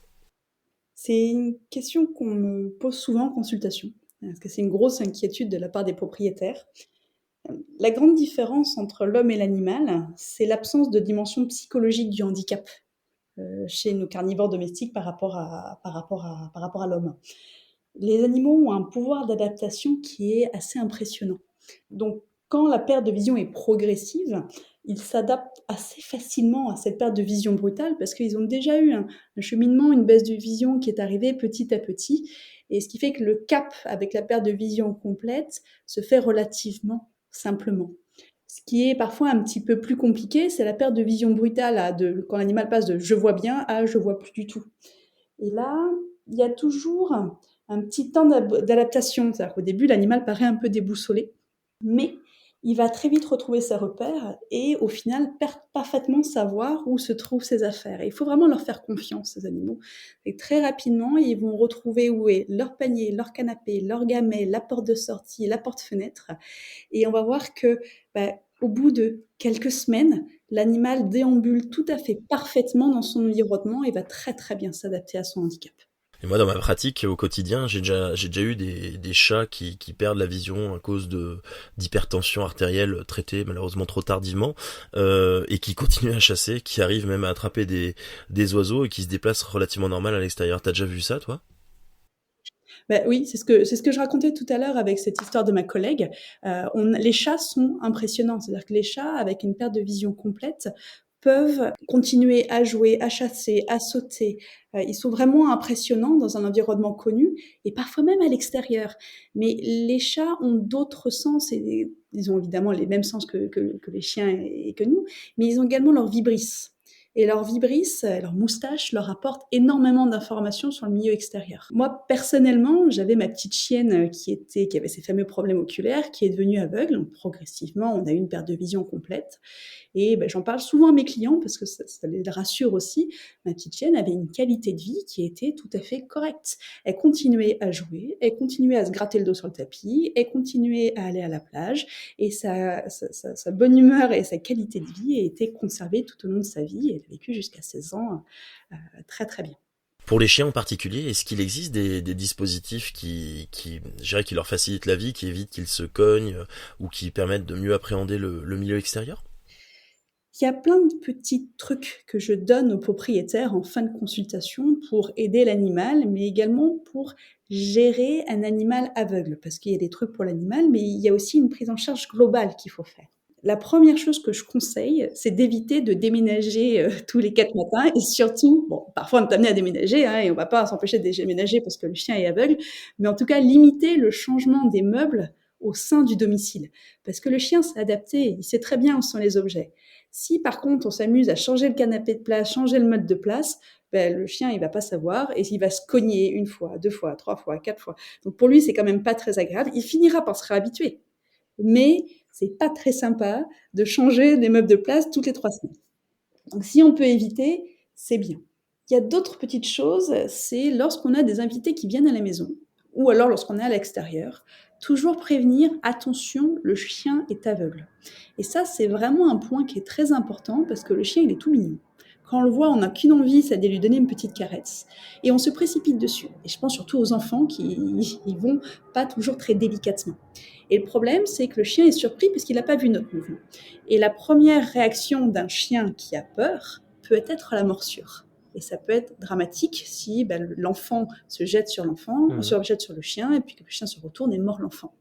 C'est une question qu'on me pose souvent en consultation, parce que c'est une grosse inquiétude de la part des propriétaires. La grande différence entre l'homme et l'animal, c'est l'absence de dimension psychologique du handicap chez nos carnivores domestiques par rapport à l'homme. Les animaux ont un pouvoir d'adaptation qui est assez impressionnant. Donc, quand la perte de vision est progressive, ils s'adaptent assez facilement à cette perte de vision brutale parce qu'ils ont déjà eu un cheminement, une baisse de vision qui est arrivée petit à petit. Et ce qui fait que le cap avec la perte de vision complète se fait relativement simplement. Ce qui est parfois un petit peu plus compliqué, c'est la perte de vision brutale quand l'animal passe de « je vois bien » à « je vois plus du tout ». Et là, il y a toujours un petit temps d'adaptation. C'est-à-dire qu'au début, l'animal paraît un peu déboussolé, mais il va très vite retrouver ses repères et au final parfaitement savoir où se trouvent ses affaires. Et il faut vraiment leur faire confiance, ces animaux. Et très rapidement, ils vont retrouver où est leur panier, leur canapé, leur gamelle, la porte de sortie, la porte-fenêtre. Et on va voir que, au bout de quelques semaines, l'animal déambule tout à fait parfaitement dans son environnement et va très très bien s'adapter à son handicap. Et moi, dans ma pratique au quotidien, j'ai déjà eu des chats qui perdent la vision à cause d'hypertension artérielle traitée malheureusement trop tardivement, et qui continuent à chasser, qui arrivent même à attraper des oiseaux et qui se déplacent relativement normal à l'extérieur. T'as déjà vu ça, toi? Oui, c'est ce que je racontais tout à l'heure avec cette histoire de ma collègue. Les chats sont impressionnants. C'est-à-dire que les chats, avec une perte de vision complète, peuvent continuer à jouer, à chasser, à sauter. Ils sont vraiment impressionnants dans un environnement connu et parfois même à l'extérieur. Mais les chats ont d'autres sens et ils ont évidemment les mêmes sens que les chiens et que nous, mais ils ont également leur vibrisses. Et leur vibrisses, leur moustache leur apporte énormément d'informations sur le milieu extérieur. Moi, personnellement, j'avais ma petite chienne qui avait ces fameux problèmes oculaires, qui est devenue aveugle. Donc, progressivement, on a eu une perte de vision complète. Et j'en parle souvent à mes clients parce que ça les rassure aussi. Ma petite chienne avait une qualité de vie qui était tout à fait correcte. Elle continuait à jouer, elle continuait à se gratter le dos sur le tapis, elle continuait à aller à la plage et sa bonne humeur et sa qualité de vie a été conservée tout au long de sa vie. Elle a vécu jusqu'à 16 ans très très bien. Pour les chiens en particulier, est-ce qu'il existe des dispositifs je dirais, qui leur facilitent la vie, qui évitent qu'ils se cognent ou qui permettent de mieux appréhender le milieu extérieur? Il y a plein de petits trucs que je donne aux propriétaires en fin de consultation pour aider l'animal, mais également pour gérer un animal aveugle. Parce qu'il y a des trucs pour l'animal, mais il y a aussi une prise en charge globale qu'il faut faire. La première chose que je conseille, c'est d'éviter de déménager tous les 4 matins et surtout, bon, parfois on est amené à déménager et on va pas s'empêcher de déménager parce que le chien est aveugle, mais en tout cas limiter le changement des meubles au sein du domicile. Parce que le chien s'est adapté, il sait très bien où sont les objets. Si par contre on s'amuse à changer le canapé de place, changer le meuble de place, le chien il va pas savoir et il va se cogner 1 fois, 2 fois, 3 fois, 4 fois. Donc pour lui c'est quand même pas très agréable. Il finira par se réhabituer, mais c'est pas très sympa de changer les meubles de place toutes les 3 semaines. Donc si on peut éviter, c'est bien. Il y a d'autres petites choses, c'est lorsqu'on a des invités qui viennent à la maison ou alors lorsqu'on est à l'extérieur, toujours prévenir « attention, le chien est aveugle ». Et ça, c'est vraiment un point qui est très important parce que le chien, il est tout mignon. Quand on le voit, on n'a qu'une envie, c'est de lui donner une petite caresse. Et on se précipite dessus. Et je pense surtout aux enfants qui ils vont pas toujours très délicatement. Et le problème, c'est que le chien est surpris puisqu'il n'a pas vu notre mouvement. Et la première réaction d'un chien qui a peur peut être la morsure. Et ça peut être dramatique si l'enfant se jette sur l'enfant, on se jette sur le chien, et puis que le chien se retourne et mord l'enfant.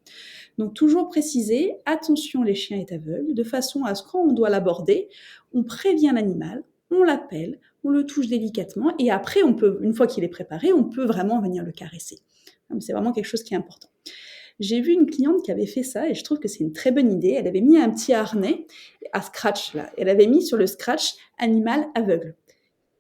Donc toujours préciser, attention, les chiens est aveugle, de façon à ce que quand on doit l'aborder, on prévient l'animal, on l'appelle, on le touche délicatement, et après, on peut, une fois qu'il est préparé, on peut vraiment venir le caresser. C'est vraiment quelque chose qui est important. J'ai vu une cliente qui avait fait ça et je trouve que c'est une très bonne idée. Elle avait mis un petit harnais à scratch là. Elle avait mis sur le scratch animal aveugle.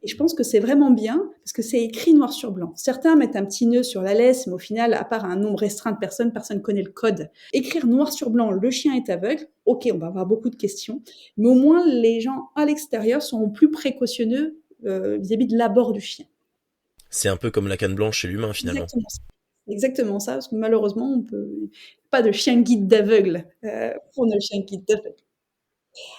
Et je pense que c'est vraiment bien parce que c'est écrit noir sur blanc. Certains mettent un petit nœud sur la laisse, mais au final, à part un nombre restreint de personnes, personne ne connaît le code. Écrire noir sur blanc, le chien est aveugle, ok, on va avoir beaucoup de questions, mais au moins les gens à l'extérieur seront plus précautionneux vis-à-vis de l'abord du chien. C'est un peu comme la canne blanche chez l'humain finalement. Exactement ça, parce que malheureusement, on peut pas de chien guide d'aveugle pour nos chiens guides d'aveugle.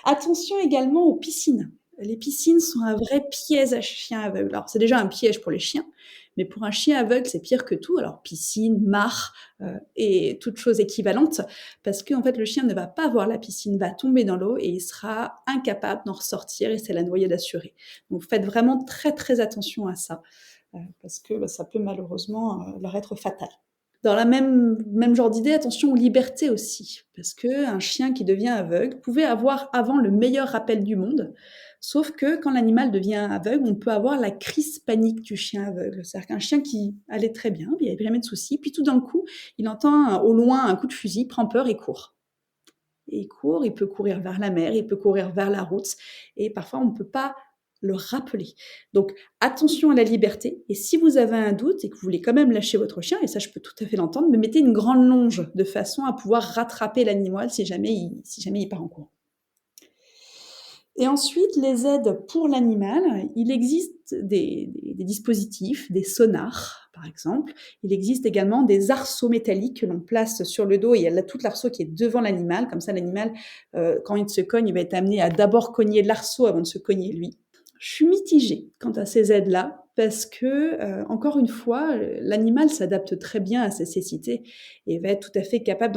Attention également aux piscines. Les piscines sont un vrai piège à chien aveugle. Alors, c'est déjà un piège pour les chiens, mais pour un chien aveugle, c'est pire que tout. Alors, piscine, mare et toutes choses équivalentes, parce qu'en fait, le chien ne va pas voir la piscine, va tomber dans l'eau et il sera incapable d'en ressortir et c'est la noyade assurée. Donc, faites vraiment très, très attention à ça, parce que ça peut malheureusement leur être fatal. Dans la même genre d'idée, attention aux libertés aussi, parce qu'un chien qui devient aveugle pouvait avoir avant le meilleur rappel du monde, sauf que quand l'animal devient aveugle, on peut avoir la crise panique du chien aveugle. C'est-à-dire qu'un chien qui allait très bien, il n'y avait jamais de souci, puis tout d'un coup, il entend au loin un coup de fusil, prend peur et court. Et il court, il peut courir vers la mer, il peut courir vers la route, et parfois on ne peut pas le rappeler. Donc, attention à la liberté. Et si vous avez un doute et que vous voulez quand même lâcher votre chien, et ça, je peux tout à fait l'entendre, mais mettez une grande longe de façon à pouvoir rattraper l'animal si jamais il part en courant. Et ensuite, les aides pour l'animal. Il existe des dispositifs, des sonars, par exemple. Il existe également des arceaux métalliques que l'on place sur le dos et il y a tout l'arceau qui est devant l'animal. Comme ça, l'animal, quand il se cogne, il va être amené à d'abord cogner l'arceau avant de se cogner lui. Je suis mitigée quant à ces aides-là parce que, encore une fois, l'animal s'adapte très bien à sa cécité et va être tout à fait capable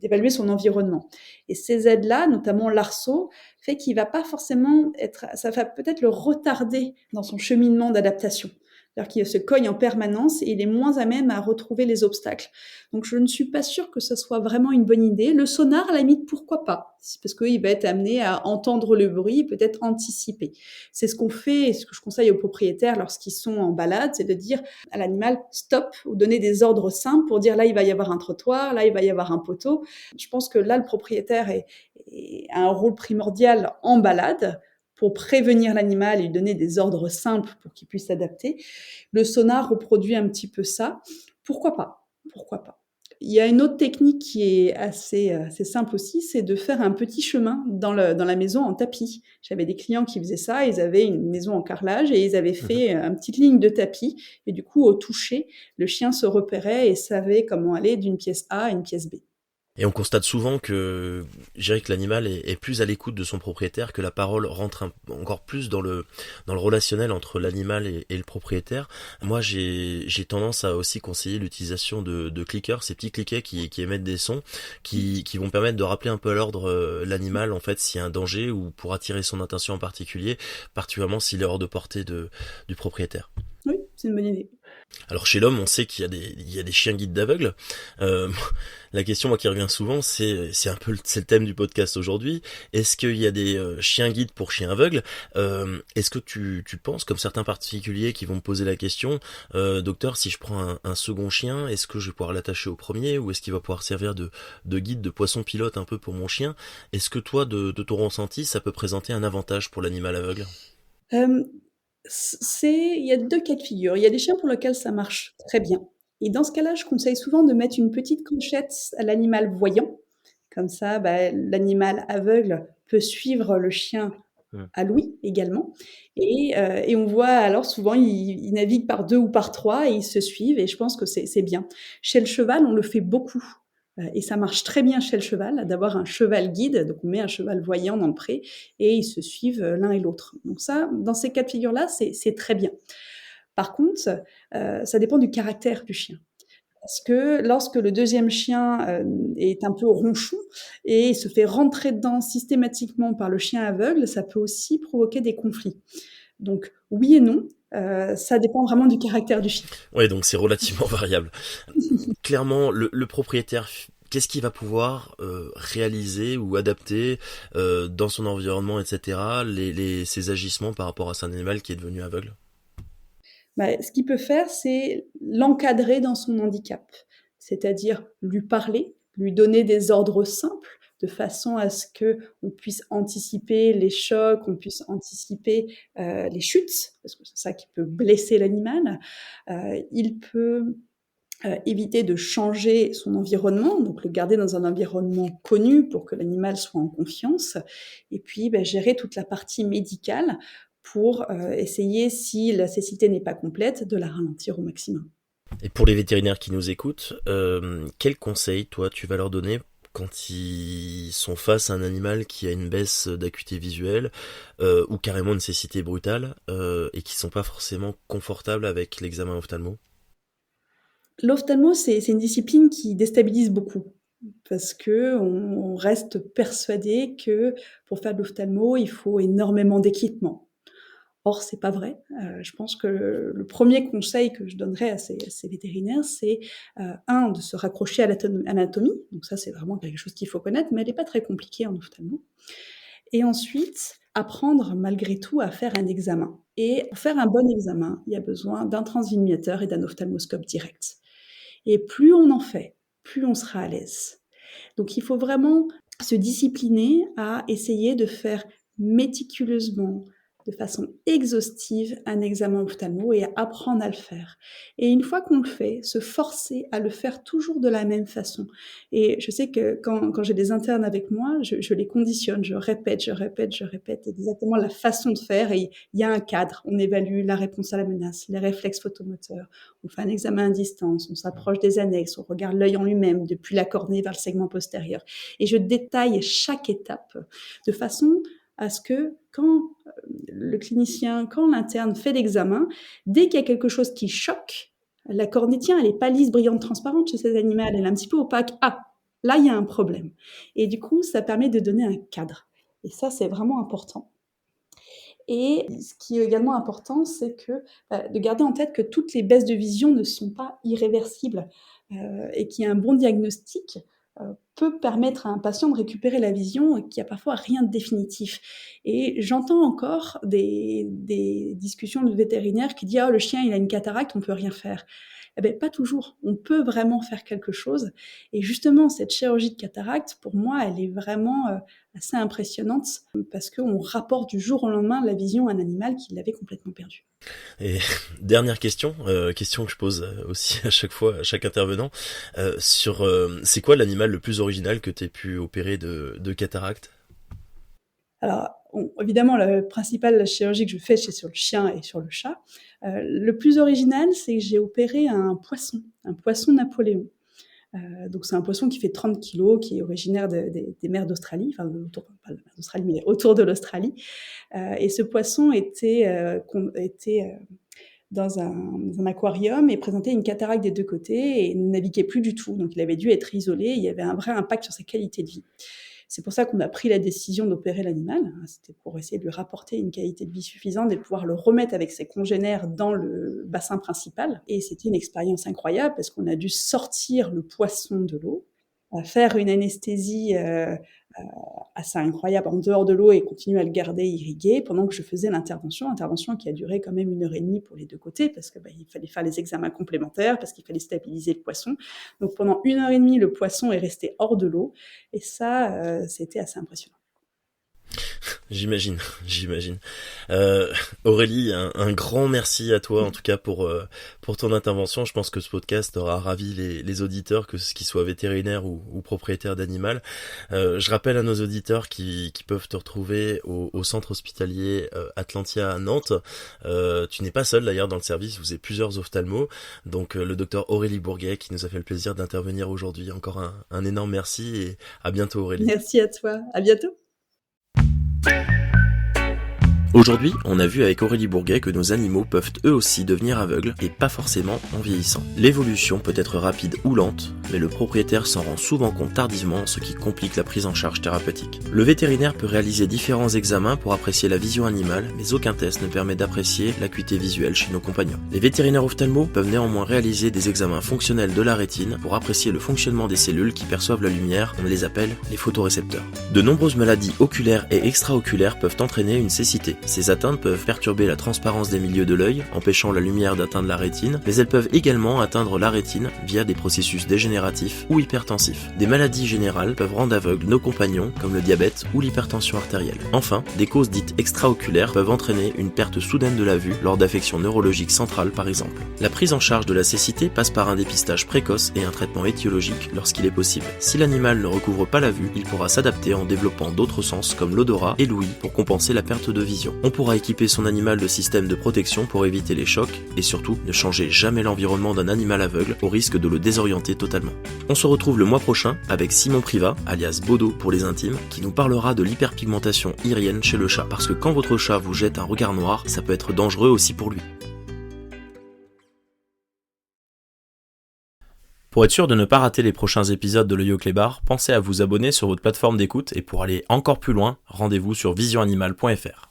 d'évaluer son environnement. Et ces aides-là, notamment l'arceau, fait qu'il va pas forcément ça va peut-être le retarder dans son cheminement d'adaptation. C'est-à-dire qu'il se cogne en permanence et il est moins à même à retrouver les obstacles. Donc je ne suis pas sûre que ce soit vraiment une bonne idée. Le sonar, à la limite, pourquoi pas? Parce qu'il va être amené à entendre le bruit, peut-être anticiper. C'est ce qu'on fait et ce que je conseille aux propriétaires lorsqu'ils sont en balade, c'est de dire à l'animal stop ou donner des ordres simples pour dire là il va y avoir un trottoir, là il va y avoir un poteau. Je pense que là le propriétaire a un rôle primordial en balade pour prévenir l'animal et lui donner des ordres simples pour qu'il puisse s'adapter. Le sonar reproduit un petit peu ça. Pourquoi pas? Pourquoi pas? Il y a une autre technique qui est assez simple aussi, c'est de faire un petit chemin dans la maison en tapis. J'avais des clients qui faisaient ça, ils avaient une maison en carrelage et ils avaient fait une petite ligne de tapis. Et du coup, au toucher, le chien se repérait et savait comment aller d'une pièce A à une pièce B. Et on constate souvent que, je dirais que l'animal est plus à l'écoute de son propriétaire, que la parole rentre encore plus dans le relationnel entre l'animal et le propriétaire. Moi, j'ai tendance à aussi conseiller l'utilisation de clickers, ces petits cliquets qui émettent des sons, qui vont permettre de rappeler un peu à l'ordre l'animal, en fait, s'il y a un danger ou pour attirer son attention en particulier, particulièrement s'il est hors de portée du propriétaire. Oui, c'est une bonne idée. Alors chez l'homme, on sait qu'il y a des chiens guides d'aveugles. La question moi qui revient souvent, c'est le thème du podcast aujourd'hui. Est-ce qu'il y a des chiens guides pour chiens aveugles? Est-ce que tu penses, comme certains particuliers qui vont me poser la question, docteur, si je prends un second chien, est-ce que je vais pouvoir l'attacher au premier ou est-ce qu'il va pouvoir servir de guide, de poisson pilote un peu pour mon chien? Est-ce que toi, de ton ressenti, ça peut présenter un avantage pour l'animal aveugle? Il y a 2 cas de figure. Il y a des chiens pour lesquels ça marche très bien et dans ce cas-là, je conseille souvent de mettre une petite clochette à l'animal voyant. Comme ça, l'animal aveugle peut suivre le chien à l'ouïe également et on voit alors souvent ils naviguent par 2 ou par 3 et ils se suivent et je pense que c'est bien. Chez le cheval, on le fait beaucoup. Et ça marche très bien chez le cheval, d'avoir un cheval guide. Donc on met un cheval voyant dans le pré et ils se suivent l'un et l'autre. Donc ça, dans ces cas de figure-là, c'est très bien. Par contre, ça dépend du caractère du chien. Parce que lorsque le deuxième chien est un peu ronchon et se fait rentrer dedans systématiquement par le chien aveugle, ça peut aussi provoquer des conflits. Donc oui et non, ça dépend vraiment du caractère du chien. Ouais, donc c'est relativement variable. Clairement, le propriétaire, qu'est-ce qu'il va pouvoir réaliser ou adapter dans son environnement, etc., ses agissements par rapport à cet animal qui est devenu aveugle? Bah, ce qu'il peut faire, c'est l'encadrer dans son handicap. C'est-à-dire lui parler, lui donner des ordres simples, de façon à ce qu'on puisse anticiper les chocs, on puisse anticiper les chutes, parce que c'est ça qui peut blesser l'animal. Il peut éviter de changer son environnement, donc le garder dans un environnement connu pour que l'animal soit en confiance, et puis gérer toute la partie médicale pour essayer, si la cécité n'est pas complète, de la ralentir au maximum. Et pour les vétérinaires qui nous écoutent, quel conseil, toi, tu vas leur donner quand ils sont face à un animal qui a une baisse d'acuité visuelle ou carrément une cécité brutale et qui sont pas forcément confortables avec l'examen ophtalmo? L'ophtalmo, c'est une discipline qui déstabilise beaucoup parce qu'on reste persuadé que pour faire de l'ophtalmo, il faut énormément d'équipement. Or, c'est pas vrai. Je pense que le premier conseil que je donnerais à ces vétérinaires, c'est, 1, de se raccrocher à l'anatomie. Donc ça, c'est vraiment quelque chose qu'il faut connaître, mais elle est pas très compliquée en ophtalmo. Et ensuite, apprendre malgré tout à faire un examen. Et pour faire un bon examen, il y a besoin d'un transvinimateur et d'un ophtalmoscope direct. Et plus on en fait, plus on sera à l'aise. Donc il faut vraiment se discipliner à essayer de faire méticuleusement, de façon exhaustive, un examen ophtalmo et à apprendre à le faire. Et une fois qu'on le fait, se forcer à le faire toujours de la même façon. Et je sais que quand j'ai des internes avec moi, je les conditionne, je répète exactement la façon de faire. Et il y a un cadre, on évalue la réponse à la menace, les réflexes photomoteurs, on fait un examen à distance, on s'approche des annexes, on regarde l'œil en lui-même, depuis la cornée vers le segment postérieur. Et je détaille chaque étape de façon à ce que quand le clinicien, quand l'interne fait l'examen, dès qu'il y a quelque chose qui choque, la cornée, tiens, elle n'est pas lisse, brillante, transparente chez ces animaux, elle est un petit peu opaque. Ah, là, il y a un problème. Et du coup, ça permet de donner un cadre. Et ça, c'est vraiment important. Et ce qui est également important, c'est de garder en tête que toutes les baisses de vision ne sont pas irréversibles et qu'il y a un bon diagnostic peut permettre à un patient de récupérer la vision et qu'il n'y a parfois rien de définitif. Et j'entends encore des discussions de vétérinaires qui disent « Ah, le chien, il a une cataracte, on ne peut rien faire ». Eh bien, pas toujours. On peut vraiment faire quelque chose. Et justement, cette chirurgie de cataracte, pour moi, elle est vraiment assez impressionnante parce qu'on rapporte du jour au lendemain la vision à un animal qui l'avait complètement perdu. Et dernière question, question que je pose aussi à chaque fois, à chaque intervenant, c'est quoi l'animal le plus original que tu aies pu opérer de cataracte? Alors, évidemment, la principale chirurgie que je fais, c'est sur le chien et sur le chat. Le plus original, c'est que j'ai opéré un poisson Napoléon. Donc c'est un poisson qui fait 30 kilos, qui est originaire des mers d'Australie, enfin pas de d'Australie, mais autour de l'Australie. Et ce poisson était dans un aquarium et présentait une cataracte des 2 côtés et ne naviguait plus du tout. Donc il avait dû être isolé, il y avait un vrai impact sur sa qualité de vie. C'est pour ça qu'on a pris la décision d'opérer l'animal. C'était pour essayer de lui rapporter une qualité de vie suffisante et de pouvoir le remettre avec ses congénères dans le bassin principal. Et c'était une expérience incroyable parce qu'on a dû sortir le poisson de l'eau, faire une anesthésie assez incroyable en dehors de l'eau et continuer à le garder irrigué pendant que je faisais l'intervention qui a duré quand même 1h30 pour les 2 côtés parce que il fallait faire les examens complémentaires, parce qu'il fallait stabiliser le poisson. Donc pendant 1h30, le poisson est resté hors de l'eau et ça, c'était assez impressionnant. J'imagine. Aurélie, un grand merci à toi en tout cas pour ton intervention. Je pense que ce podcast aura ravi les auditeurs, que ce qu'ils soient vétérinaires ou propriétaires d'animal. Je rappelle à nos auditeurs qui peuvent te retrouver au centre hospitalier Atlantia à Nantes. Tu n'es pas seul d'ailleurs dans le service, vous êtes plusieurs ophtalmos. Donc le docteur Aurélie Bourguet qui nous a fait le plaisir d'intervenir aujourd'hui. Encore un énorme merci et à bientôt Aurélie. Merci à toi, à bientôt. Aujourd'hui, on a vu avec Aurélie Bourguet que nos animaux peuvent eux aussi devenir aveugles, et pas forcément en vieillissant. L'évolution peut être rapide ou lente, mais le propriétaire s'en rend souvent compte tardivement, ce qui complique la prise en charge thérapeutique. Le vétérinaire peut réaliser différents examens pour apprécier la vision animale, mais aucun test ne permet d'apprécier l'acuité visuelle chez nos compagnons. Les vétérinaires ophtalmos peuvent néanmoins réaliser des examens fonctionnels de la rétine pour apprécier le fonctionnement des cellules qui perçoivent la lumière, on les appelle les photorécepteurs. De nombreuses maladies oculaires et extra-oculaires peuvent entraîner une cécité. Ces atteintes peuvent perturber la transparence des milieux de l'œil, empêchant la lumière d'atteindre la rétine, mais elles peuvent également atteindre la rétine via des processus dégénératifs ou hypertensifs. Des maladies générales peuvent rendre aveugles nos compagnons, comme le diabète ou l'hypertension artérielle. Enfin, des causes dites extra-oculaires peuvent entraîner une perte soudaine de la vue lors d'affections neurologiques centrales par exemple. La prise en charge de la cécité passe par un dépistage précoce et un traitement étiologique lorsqu'il est possible. Si l'animal ne recouvre pas la vue, il pourra s'adapter en développant d'autres sens comme l'odorat et l'ouïe pour compenser la perte de vision. On pourra équiper son animal de systèmes de protection pour éviter les chocs et surtout ne changer jamais l'environnement d'un animal aveugle au risque de le désorienter totalement. On se retrouve le mois prochain avec Simon Privat, alias Bodo pour les intimes, qui nous parlera de l'hyperpigmentation irienne chez le chat. Parce que quand votre chat vous jette un regard noir, ça peut être dangereux aussi pour lui. Pour être sûr de ne pas rater les prochains épisodes de l'Œil Clébard, pensez à vous abonner sur votre plateforme d'écoute et pour aller encore plus loin, rendez-vous sur visionanimal.fr.